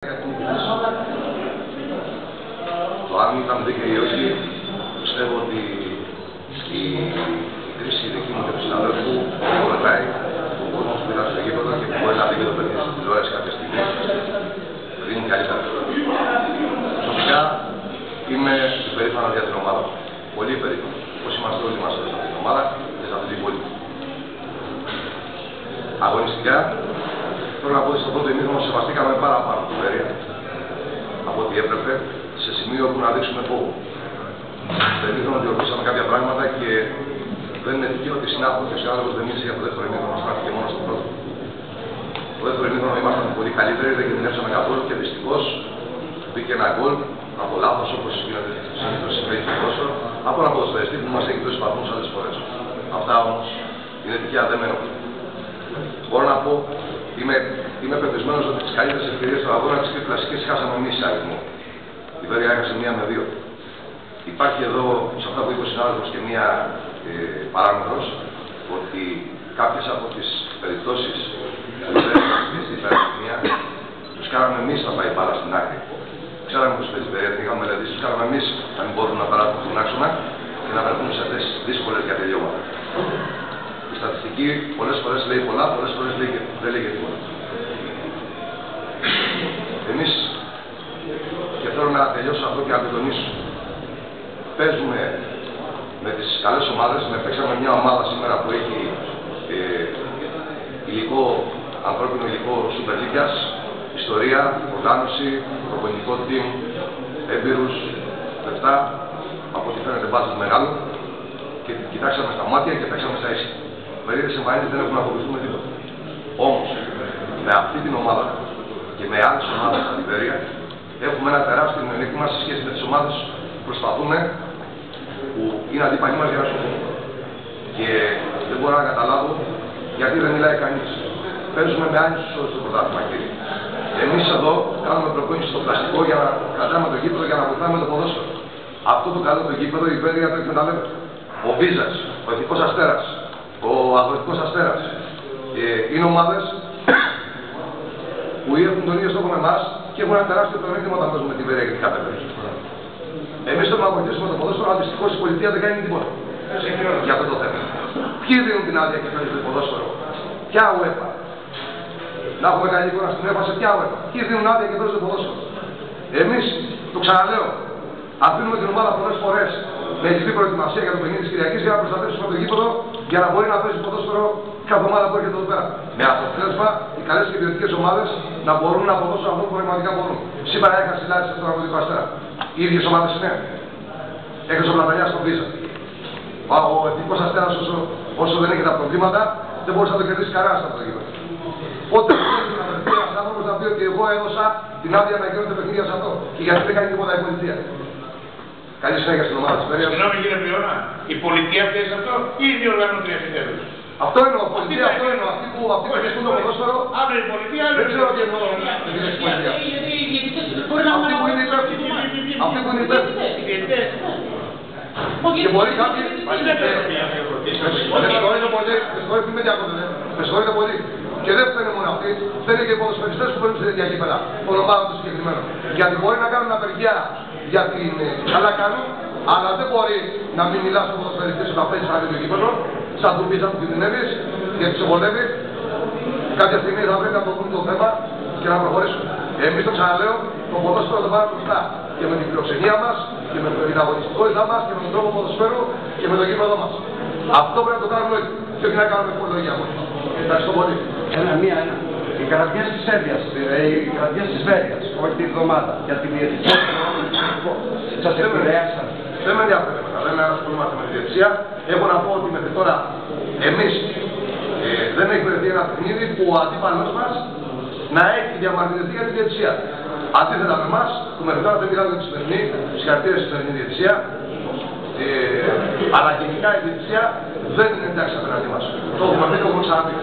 Το αν ήταν δίκαιη ή όχι, πιστεύω ότι η κρίση δική μου και του συναδέλφου βοηθάει τον κόσμο που πήραν στο γήπεδο και που μπορεί να δει και το παιχνίδι στην τηλεόραση κάποια στιγμή. Δίνει καλύτερα. Προσωπικά είμαι υπερήφανο για την ομάδα μου. Πολύ υπερήφανο. Όπως είμαστε όλοι μας σε αυτή την ομάδα και σε αυτή την πόλη. Αγωνιστικά, θέλω να πω ότι στο πρώτο ημίχρονο σεβαστήκαμε παραπάνω την Βέρεια από ό,τι έπρεπε, σε σημείο που να δείξουμε φόβο. Στο ημίχρονο διορθώσαμε κάποια πράγματα και δεν είναι τυχαίο ότι συνάδελφος δεν μίλησε για το δεύτερο ημίχρονο, στάθηκε μόνο στο πρώτο. Το δεύτερο ημίχρονο ήμασταν πολύ καλύτεροι, δεν κινδυνεύσαμε καθόλου και δυστυχώς μπήκε ένα γκολ από λάθος, όπως γίνεται συνήθως συμβαίνει στο ποδόσφαιρο, από ένα ποδοσφαιριστή που μας έχει δώσει βαθμούς άλλες φορές. Αυτά όμως είναι τυχαία, δεν με ενοχλούν. Μπορώ να πω, είμαι πεπισμένος ότι τις καλύτερες ευκαιρίες του αγώνα της κλασικής χάσαμε εμείς σε αριθμό. Η Βέρεια έχασε 1-2. Υπάρχει εδώ, σε αυτά που είπε ο συνάδελφος, και μία παράμετρος, ότι κάποιες από τις περιπτώσεις που δεν έχουμε στην υπερασπινία, τους κάναμε εμείς να πάει πάρα στην άκρη. Ξέραμε πως παίζει η Βέρεια, την είχαμε μελετήσει, τους κάναμε εμείς να μην μπορούν να περάσουν τον άξονα και να βρεθούν σε θέσεις δύσκολες για τελειώματα. Η στατιστική πολλές φορές λέει πολλά, πολλές φορές δεν λέει τίποτα. Εμείς, και θέλω να τελειώσω αυτό και να το τονίσω, παίζουμε με τις καλές ομάδες, παίξαμε μια ομάδα σήμερα που έχει υλικό, ανθρώπινο υλικό Super League, ιστορία, οργάνωση, προπονητικό team, έμπειρους, λεφτά, από ό,τι φαίνεται μπάζετ μεγάλο, και κοιτάξαμε στα μάτια και παίξαμε στα ίσια. Περίεργες εμφανίσεις δεν έχουν να αποκλειστούμε τίποτα. Όμως, με αυτή την ομάδα και με άλλες ομάδες στην Βέρεια, έχουμε ένα τεράστιο μειονέκτημα σε σχέση με τις ομάδες που προσπαθούμε, που είναι αντίπαλοι μας για να σωθούν. Και δεν μπορώ να καταλάβω γιατί δεν μιλάει κανείς. Παίζουμε με άλλους όρους στο πρωτάθλημα, κύριε. Εμείς εδώ κάνουμε προπόνηση στο πλαστικό για να κρατάμε το γήπεδο, για να βοηθάμε το ποδόσφαιρο. Αυτό το καλό το γήπεδο η Βέρεια το εκμεταλλεύεται. Ο Βίζας, ο Εθνικός Αστέρας, ο Αγροτικός Αστέρας, είναι ομάδες που έχουν τον ίδιο στόχο με εμάς και έχουν ένα τεράστιο πλεονέκτημα όταν παίζουμε τη Βέρεια και την κάθε περίπτωση. Εμείς θέλουμε να βοηθήσουμε το ποδόσφαιρο, αλλά δυστυχώς η πολιτεία δεν κάνει τίποτα για αυτό το θέμα. Ποιοι δίνουν την άδεια και παίζουν το ποδόσφαιρο? Ποια UEFA? Να έχουμε καλή εικόνα στην UEFA, σε ποια UEFA? Ποιοι δίνουν άδεια και παίζουν το ποδόσφαιρο? Εμείς, το ξαναλέω, αφήνουμε την ομάδα πολλές φορές με υψηλή προετοιμασία για το παιχνίδι της Κυριακής για να προστατεύσουμε το γήπεδο για να μπορεί να παίζει ποδόσφαιρο κάθε ομάδα που έρχεται εδώ πέρα. Με αποτέλεσμα οι καλές και ιδιωτικές ομάδες να μπορούν να αποδώσουν αυτό που πραγματικά μπορούν. Σήμερα έχασε η Λάρισα στον Αγροτικό Αστέρα. Οι ίδιες ομάδες είναι. Έχασε ο Πλατανιάς στον Πίζα. Ο Εθνικός Αστέρας, όσο δεν έχει τα προβλήματα, δεν μπορούσε να το κερδίσει κανένας από το γήπεδο. Πότε να βρεθεί ένας άνθρωπος να πει ότι εγώ έδωσα την άδεια να γίνονται παιχνίδια σε αυτό και γιατί δεν κάνει τίποτα η πολιτεία? Καλή συνέχεια στην ομάδα της Βέρειας. Συγγνώμη κύριε Πλειώνα, η πολιτεία φταίει σε αυτό ή οι διοργανώτριοι επιτέλους? Αυτό εννοώ, πολιτεία, αυτό εννοώ. Αυτοί που χρησιμοποιούν το ποδόσφαιρο. Άλλο η πολιτεία, άλλο δεν ξέρω τι εννοώ με τη λέξη πολιτεία. Αυτοί που είναι υπεύθυνοι. Αυτοί που είναι υπεύθυνοι. Και μπορεί κάποιοι. Με συγχωρείτε πολύ. Και δεν φταίνε μόνο αυτοί, φταίνε και οι ποδοσφαιριστές που παίρνουν στην ίδια γήπεδα, ονομάζουν το συγκεκριμένο. Γιατί μπορεί να κάνουν απεργία για την καλά κάνουν, αλλά δεν μπορεί να μην μιλάς στον ποδοσφαιριστή όταν παίζεις ένα ίδιο γήπεδο, σαν του πεις να του κινδυνεύεις, γιατί σε βολεύει. Κάποια στιγμή θα πρέπει να το δουν το θέμα και να προχωρήσουν. Εμείς το ξαναλέω, το ποδόσφαιρο το πάμε μπροστά. Και με την φιλοξενία μας, και με την αγωνιστικότητά μας, και με τον τρόπο ποδοσφαίρου και με το γήπεδο μας. Αυτό πρέπει να το κάνουμε όλοι. Και όχι να κάνουμε υπολογία μόνο. Ευχαριστώ πολύ. Ένα. Οι καραδιές της Σέρβιας, οι καραδιές της Βέρειας, όχι την εβδομάδα, για τη διαιτησία. Σας επηρέασαν? Δεν με ενδιαφέρει μετά, δεν ασχολούμαστε με τη διαιτησία. Έχω να πω ότι μέχρι τώρα εμείς δεν έχει βρεθεί ένα παιχνίδι που ο αντίπαλος μας να έχει διαμαρτυρηθεί για τη διαιτησία. Αντίθετα με εμάς, που μέχρι τώρα δεν μιλάμε για τη σημερινή, συγχαρητήρια στη σημερινή διαιτησία, αλλά γενικά η διαιτησία δεν είναι εντάξει απέναντί μας. Το έχουμε πει, το έχουμε ξαναπεί.